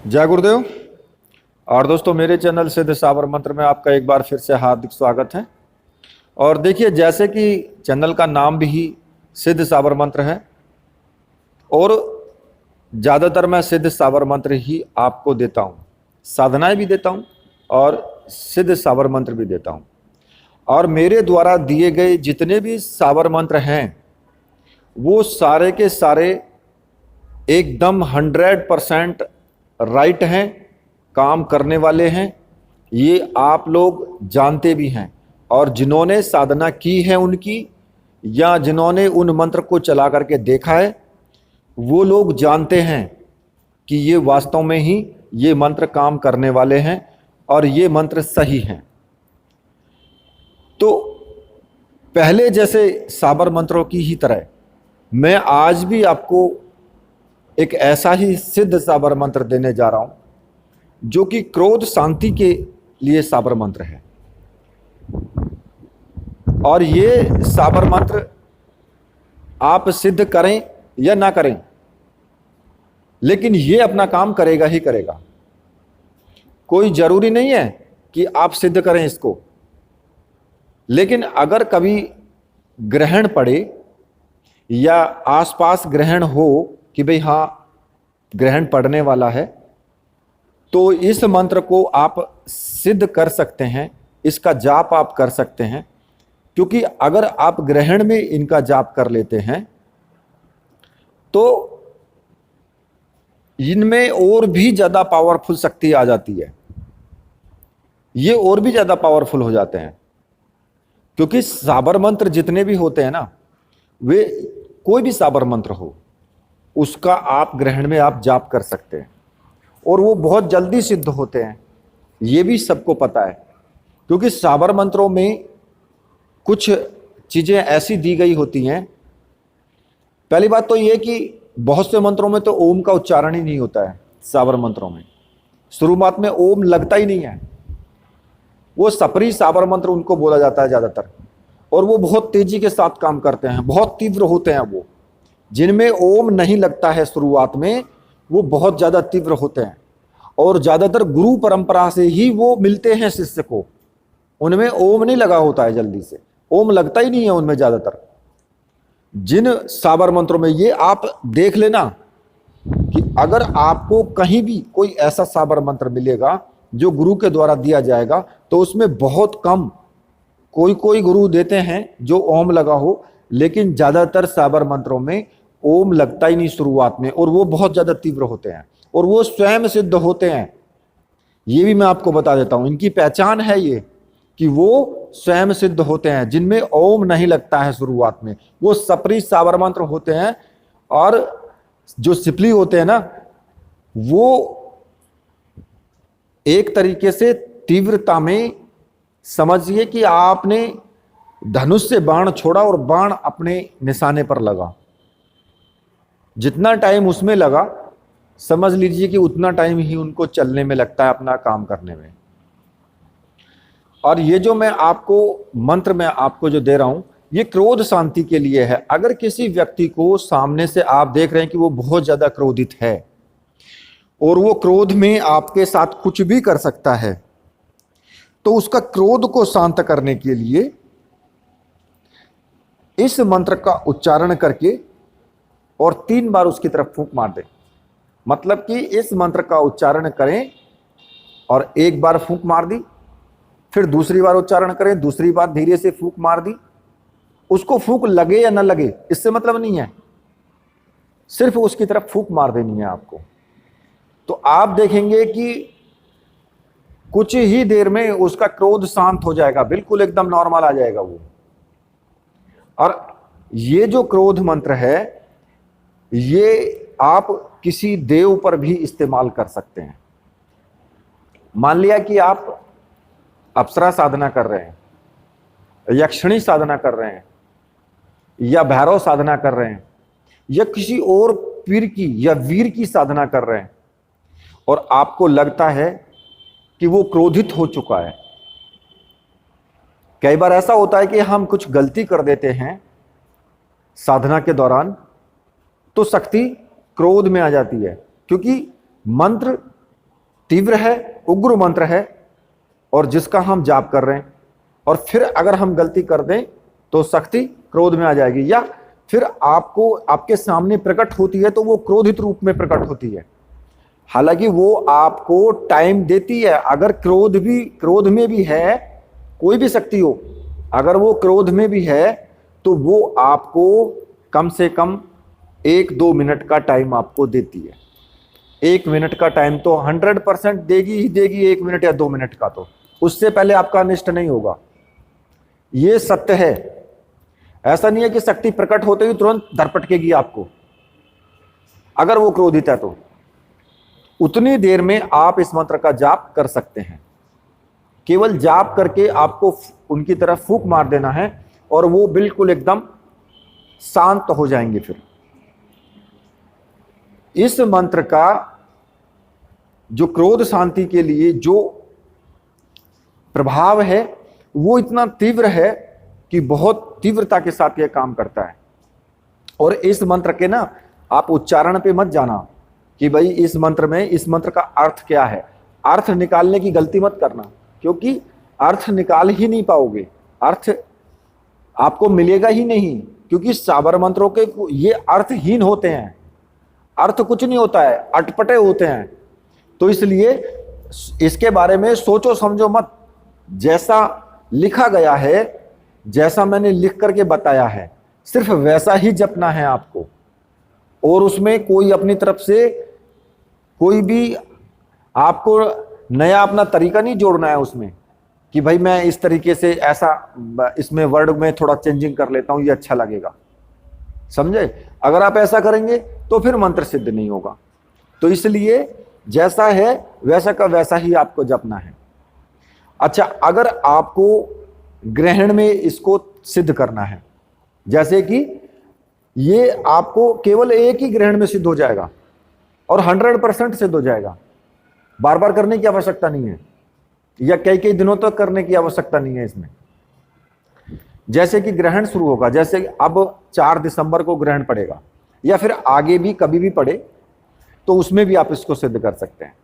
जय गुरुदेव। और दोस्तों, मेरे चैनल सिद्ध साबर मंत्र में आपका एक बार फिर से हार्दिक स्वागत है। और देखिए, जैसे कि चैनल का नाम भी सिद्ध साबर मंत्र है और ज़्यादातर मैं सिद्ध साबर मंत्र ही आपको देता हूँ, साधनाएं भी देता हूँ और सिद्ध साबर मंत्र भी देता हूँ। और मेरे द्वारा दिए गए जितने भी साबर मंत्र हैं वो सारे के सारे एकदम 100% राइट हैं, काम करने वाले हैं। ये आप लोग जानते भी हैं और जिन्होंने साधना की है उनकी, या जिन्होंने उन मंत्र को चला करके देखा है, वो लोग जानते हैं कि ये वास्तव में ही ये मंत्र काम करने वाले हैं और ये मंत्र सही हैं। तो पहले जैसे साबर मंत्रों की ही तरह मैं आज भी आपको एक ऐसा ही सिद्ध साबर मंत्र देने जा रहा हूं जो कि क्रोध शांति के लिए साबर मंत्र है। और ये साबर मंत्र आप सिद्ध करें या ना करें, लेकिन ये अपना काम करेगा ही करेगा। कोई जरूरी नहीं है कि आप सिद्ध करें इसको, लेकिन अगर कभी ग्रहण पड़े या आसपास ग्रहण हो कि भाई हाँ ग्रहण पड़ने वाला है, तो इस मंत्र को आप सिद्ध कर सकते हैं, इसका जाप आप कर सकते हैं। क्योंकि अगर आप ग्रहण में इनका जाप कर लेते हैं तो इनमें और भी ज्यादा पावरफुल शक्ति आ जाती है, ये और भी ज्यादा पावरफुल हो जाते हैं। क्योंकि साबर मंत्र जितने भी होते हैं ना, वे कोई भी साबर मंत्र हो उसका आप ग्रहण में आप जाप कर सकते हैं और वो बहुत जल्दी सिद्ध होते हैं, ये भी सबको पता है। क्योंकि साबर मंत्रों में कुछ चीजें ऐसी दी गई होती हैं। पहली बात तो ये कि बहुत से मंत्रों में तो ओम का उच्चारण ही नहीं होता है। साबर मंत्रों में शुरुआत में ओम लगता ही नहीं है। वो सपरी साबर मंत्र उनको बोला जाता है ज्यादातर, और वो बहुत तेजी के साथ काम करते हैं, बहुत तीव्र होते हैं। वो जिनमें ओम नहीं लगता है शुरुआत में, वो बहुत ज्यादा तीव्र होते हैं और ज्यादातर गुरु परंपरा से ही वो मिलते हैं शिष्य को। उनमें ओम नहीं लगा होता है, जल्दी से ओम लगता ही नहीं है उनमें ज्यादातर। जिन साबर मंत्रों में ये आप देख लेना कि अगर आपको कहीं भी कोई ऐसा साबर मंत्र मिलेगा जो गुरु के द्वारा दिया जाएगा, तो उसमें बहुत कम कोई कोई गुरु देते हैं जो ओम लगा हो, लेकिन ज्यादातर साबर मंत्रों में ओम लगता ही नहीं शुरुआत में, और वो बहुत ज्यादा तीव्र होते हैं और वो स्वयं सिद्ध होते हैं। ये भी मैं आपको बता देता हूं, इनकी पहचान है ये कि वो स्वयं सिद्ध होते हैं। जिनमें ओम नहीं लगता है शुरुआत में, वो सपरी साबर मंत्र होते हैं। और जो सिपली होते हैं ना, वो एक तरीके से तीव्रता में समझिए कि आपने धनुष से बाण छोड़ा और बाण अपने निशाने पर लगा। जितना टाइम उसमें लगा, समझ लीजिए कि उतना टाइम ही उनको चलने में लगता है, अपना काम करने में। और ये जो मैं आपको मंत्र में आपको जो दे रहा हूं, ये क्रोध शांति के लिए है। अगर किसी व्यक्ति को सामने से आप देख रहे हैं कि वो बहुत ज्यादा क्रोधित है और वो क्रोध में आपके साथ कुछ भी कर सकता है, तो उसका क्रोध को शांत करने के लिए इस मंत्र का उच्चारण करके और 3 बार उसकी तरफ फूंक मार दें। मतलब कि इस मंत्र का उच्चारण करें और एक बार फूंक मार दी, फिर दूसरी बार उच्चारण करें, दूसरी बार धीरे से फूंक मार दी। उसको फूंक लगे या ना लगे इससे मतलब नहीं है, सिर्फ उसकी तरफ फूंक मार देनी है आपको। तो आप देखेंगे कि कुछ ही देर में उसका क्रोध शांत हो जाएगा, बिल्कुल एकदम नॉर्मल आ जाएगा वो। और ये जो क्रोध मंत्र है, ये आप किसी देव पर भी इस्तेमाल कर सकते हैं। मान लिया कि आप अप्सरा साधना कर रहे हैं, यक्षिणी साधना कर रहे हैं, या भैरव साधना कर रहे हैं, या किसी और पीर की या वीर की साधना कर रहे हैं, और आपको लगता है कि वो क्रोधित हो चुका है। कई बार ऐसा होता है कि हम कुछ गलती कर देते हैं साधना के दौरान, तो शक्ति क्रोध में आ जाती है। क्योंकि मंत्र तीव्र है, उग्र मंत्र है, और जिसका हम जाप कर रहे हैं, और फिर अगर हम गलती कर दें तो शक्ति क्रोध में आ जाएगी, या फिर आपको आपके सामने प्रकट होती है तो वो क्रोधित रूप में प्रकट होती है। हालांकि वो आपको टाइम देती है। अगर क्रोध में भी है, कोई भी शक्ति हो, अगर वो क्रोध में भी है तो वो आपको कम से कम 1-2 मिनट का टाइम आपको देती है। 1 मिनट का टाइम तो 100% देगी ही देगी, 1 मिनट या 2 मिनट का, तो उससे पहले आपका अनिष्ट नहीं होगा। ये सत्य है। ऐसा नहीं है कि शक्ति प्रकट होते ही तुरंत धरपटकेगी आपको। अगर वो क्रोधित है तो उतनी देर में आप इस मंत्र का जाप कर सकते हैं। केवल जाप करके आपको उनकी तरफ फूंक मार देना है और वो बिल्कुल एकदम शांत हो जाएंगे। फिर इस मंत्र का जो क्रोध शांति के लिए जो प्रभाव है वो इतना तीव्र है कि बहुत तीव्रता के साथ यह काम करता है। और इस मंत्र के ना आप उच्चारण पे मत जाना कि भाई इस मंत्र का अर्थ क्या है। अर्थ निकालने की गलती मत करना, क्योंकि अर्थ निकाल ही नहीं पाओगे, अर्थ आपको मिलेगा ही नहीं, क्योंकि साबर मंत्रों के ये अर्थहीन होते हैं। अर्थ कुछ नहीं होता है, अटपटे होते हैं। तो इसलिए इसके बारे में सोचो समझो मत। जैसा लिखा गया है, जैसा मैंने लिख करके बताया है, सिर्फ वैसा ही जपना है आपको। और उसमें कोई अपनी तरफ से कोई भी आपको नया अपना तरीका नहीं जोड़ना है उसमें कि भाई मैं इस तरीके से ऐसा इसमें वर्ड में थोड़ा चेंजिंग कर लेता हूं, ये अच्छा लगेगा। समझे? अगर आप ऐसा करेंगे तो फिर मंत्र सिद्ध नहीं होगा। तो इसलिए जैसा है वैसा का वैसा ही आपको जपना है। अच्छा, अगर आपको ग्रहण में इसको सिद्ध करना है, जैसे कि ये आपको केवल एक ही ग्रहण में सिद्ध हो जाएगा और 100% सिद्ध हो जाएगा। बार बार करने की आवश्यकता नहीं है, या कई कई दिनों तक करने की आवश्यकता नहीं है इसमें। जैसे कि ग्रहण शुरू होगा, जैसे अब 4 दिसंबर को ग्रहण पड़ेगा, या फिर आगे भी कभी भी पड़े, तो उसमें भी आप इसको सिद्ध कर सकते हैं।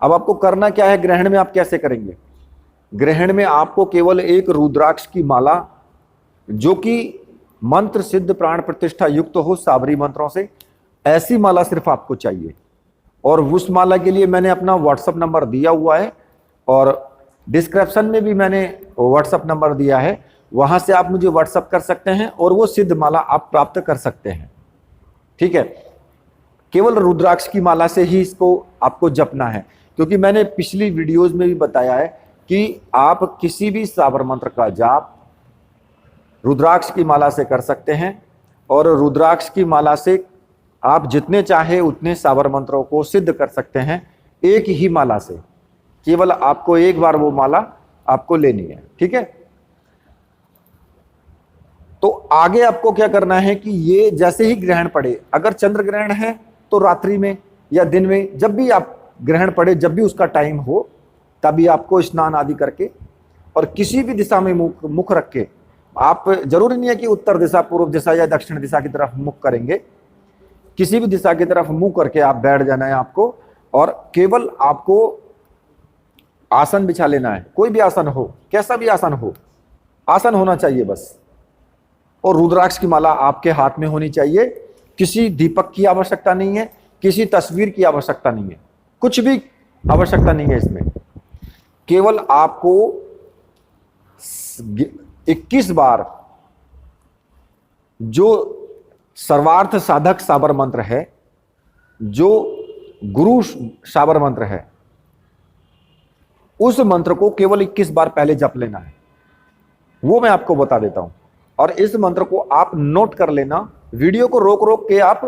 अब आपको करना क्या है, ग्रहण में आप कैसे करेंगे? ग्रहण में आपको केवल एक रुद्राक्ष की माला, जो कि मंत्र सिद्ध प्राण प्रतिष्ठा युक्त हो साबरी मंत्रों से, ऐसी माला सिर्फ आपको चाहिए। और उस माला के लिए मैंने अपना व्हाट्सएप नंबर दिया हुआ है, और डिस्क्रिप्शन में भी मैंने व्हाट्सएप नंबर दिया है, वहां से आप मुझे व्हाट्सएप कर सकते हैं और वो सिद्ध माला आप प्राप्त कर सकते हैं। ठीक है? केवल रुद्राक्ष की माला से ही इसको आपको जपना है, क्योंकि मैंने पिछली वीडियोज में भी बताया है कि आप किसी भी साबर मंत्र का जाप रुद्राक्ष की माला से कर सकते हैं, और रुद्राक्ष की माला से आप जितने चाहे उतने साबर मंत्रों को सिद्ध कर सकते हैं, एक ही माला से। केवल आपको एक बार वो माला आपको लेनी है। ठीक है? तो आगे आपको क्या करना है कि ये जैसे ही ग्रहण पड़े, अगर चंद्र ग्रहण है तो रात्रि में या दिन में, जब भी आप ग्रहण पड़े, जब भी उसका टाइम हो, तभी आपको स्नान आदि करके और किसी भी दिशा में मुख रख के, आप जरूरी नहीं है कि उत्तर दिशा, पूर्व दिशा या दक्षिण दिशा की तरफ मुख करेंगे, किसी भी दिशा की तरफ मुंह करके आप बैठ जाना है आपको, और केवल आपको आसन बिछा लेना है। कोई भी आसन हो, कैसा भी आसन हो, आसन होना चाहिए बस। और रुद्राक्ष की माला आपके हाथ में होनी चाहिए। किसी दीपक की आवश्यकता नहीं है, किसी तस्वीर की आवश्यकता नहीं है, कुछ भी आवश्यकता नहीं है इसमें। केवल आपको 21 बार जो सर्वार्थ साधक साबर मंत्र है, जो गुरु साबर मंत्र है, उस मंत्र को केवल 21 बार पहले जप लेना है। वो मैं आपको बता देता हूं। और इस मंत्र को आप नोट कर लेना, वीडियो को रोक रोक के आप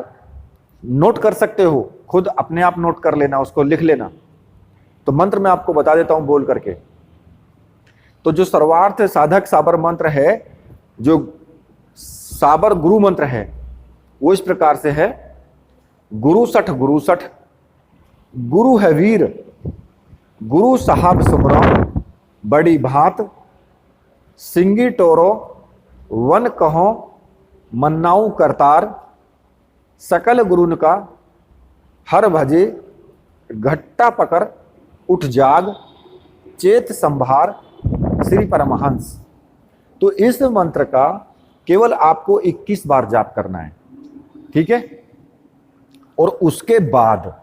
नोट कर सकते हो, खुद अपने आप नोट कर लेना, उसको लिख लेना। तो मंत्र मैं आपको बता देता हूं बोल करके। तो जो सर्वार्थ साधक साबर मंत्र है, जो साबर गुरु मंत्र है, वो इस प्रकार से है। गुरु सठ गुरु है वीर, गुरु साहब सुमरो बड़ी भात, सिंगी टोरो वन कहो मन्नाऊ करतार, सकल गुरुन का हर भजे घट्टा पकर उठ जाग चेत संभार श्री परमहंस। तो इस मंत्र का केवल आपको 21 बार जाप करना है, ठीक है। और उसके बाद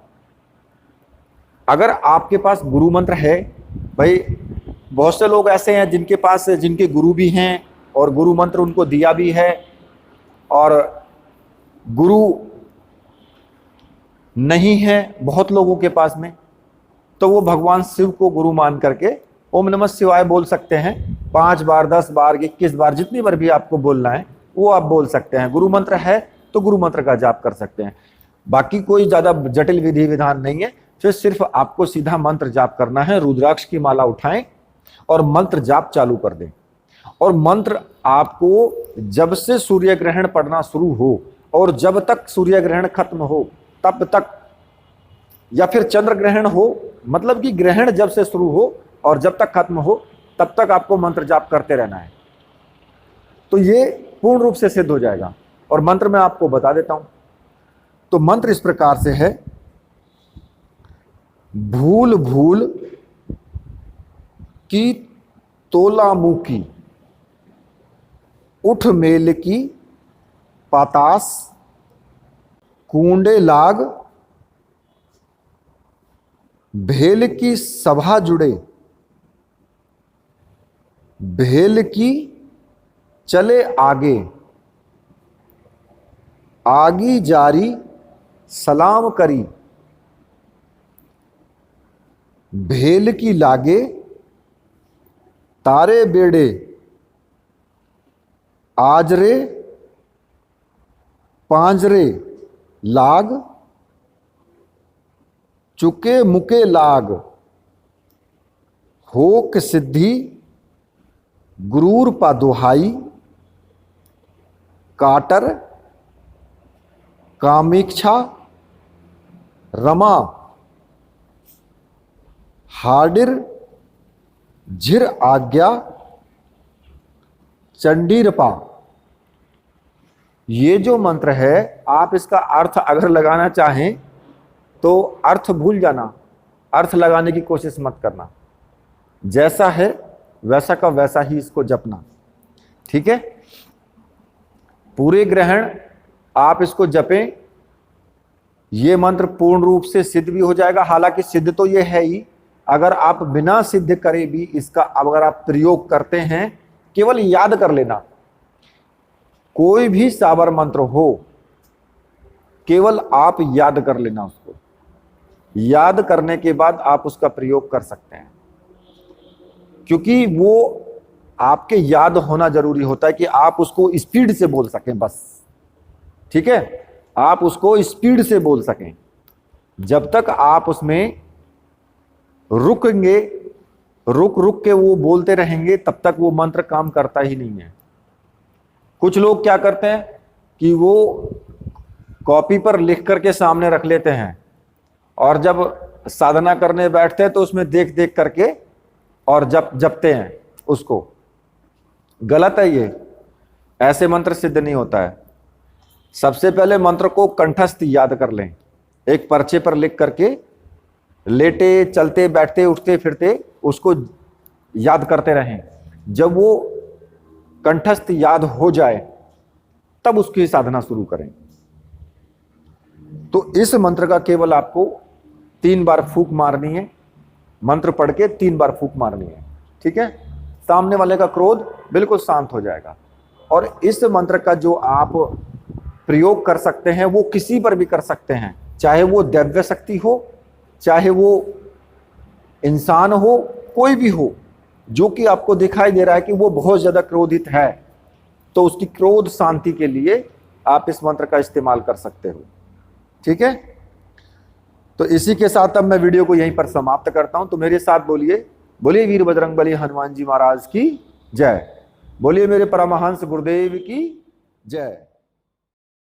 अगर आपके पास गुरु मंत्र है, भाई बहुत से लोग ऐसे हैं जिनके पास जिनके गुरु भी हैं और गुरु मंत्र उनको दिया भी है, और गुरु नहीं है बहुत लोगों के पास में, तो वो भगवान शिव को गुरु मान करके ओम नमः शिवाय बोल सकते हैं 5 बार, 10 बार, 21 बार, जितनी बार भी आपको बोलना है वो आप बोल सकते हैं। गुरु मंत्र है तो गुरु मंत्र का जाप कर सकते हैं। बाकी कोई ज्यादा जटिल विधि विधान नहीं है, फिर सिर्फ आपको सीधा मंत्र जाप करना है। रुद्राक्ष की माला उठाएं और मंत्र जाप चालू कर दें। और मंत्र आपको जब से सूर्य ग्रहण पड़ना शुरू हो और जब तक सूर्य ग्रहण खत्म हो तब तक, या फिर चंद्र ग्रहण हो, मतलब कि ग्रहण जब से शुरू हो और जब तक खत्म हो तब तक आपको मंत्र जाप करते रहना है, तो ये पूर्ण रूप से सिद्ध हो जाएगा। और मंत्र मैं आपको बता देता हूं। तो मंत्र इस प्रकार से है, भूल भूल की तोला मुकी, उठ मेल की पातास, कूंडे लाग भेल की सभा जुड़े, भेल की चले आगे, आगी जारी सलाम करी, भेल की लागे तारे बेड़े, आजरे पांजरे लाग, चुके मुके लाग, होक सिद्धि गुरूर पा दुहाई, काटर कामेक्षा रमा, हाडिर झिर आज्ञा चंडीरपा। ये जो मंत्र है, आप इसका अर्थ अगर लगाना चाहें तो अर्थ भूल जाना, अर्थ लगाने की कोशिश मत करना। जैसा है वैसा का वैसा ही इसको जपना, ठीक है। पूरे ग्रहण आप इसको जपें, ये मंत्र पूर्ण रूप से सिद्ध भी हो जाएगा। हालांकि सिद्ध तो ये है ही, अगर आप बिना सिद्ध करे भी इसका अगर आप प्रयोग करते हैं, केवल याद कर लेना, कोई भी साबर मंत्र हो केवल आप याद कर लेना, उसको याद करने के बाद आप उसका प्रयोग कर सकते हैं। क्योंकि वो आपके याद होना जरूरी होता है कि आप उसको स्पीड से बोल सकें, बस, ठीक है। आप उसको स्पीड से बोल सकें। जब तक आप उसमें रुकेंगे, रुक रुक के वो बोलते रहेंगे, तब तक वो मंत्र काम करता ही नहीं है। कुछ लोग क्या करते हैं कि वो कॉपी पर लिख करके सामने रख लेते हैं और जब साधना करने बैठते हैं तो उसमें देख देख करके और जपते हैं उसको। गलत है ये, ऐसे मंत्र सिद्ध नहीं होता है। सबसे पहले मंत्र को कंठस्थ याद कर लें, एक पर्चे पर लिख करके, लेटे चलते बैठते उठते फिरते उसको याद करते रहें। जब वो कंठस्थ याद हो जाए तब उसकी साधना शुरू करें। तो इस मंत्र का केवल आपको 3 बार फूंक मारनी है, मंत्र पढ़ के 3 बार फूंक मारनी है, ठीक है। सामने वाले का क्रोध बिल्कुल शांत हो जाएगा। और इस मंत्र का जो आप प्रयोग कर सकते हैं वो किसी पर भी कर सकते हैं, चाहे वो दिव्य शक्ति हो, चाहे वो इंसान हो, कोई भी हो जो कि आपको दिखाई दे रहा है कि वो बहुत ज्यादा क्रोधित है, तो उसकी क्रोध शांति के लिए आप इस मंत्र का इस्तेमाल कर सकते हो, ठीक है। तो इसी के साथ अब मैं वीडियो को यहीं पर समाप्त करता हूं। तो मेरे साथ बोलिए, बोलिए वीर बजरंगबली हनुमान जी महाराज की जय, बोलिए मेरे परमहंस गुरुदेव की जय।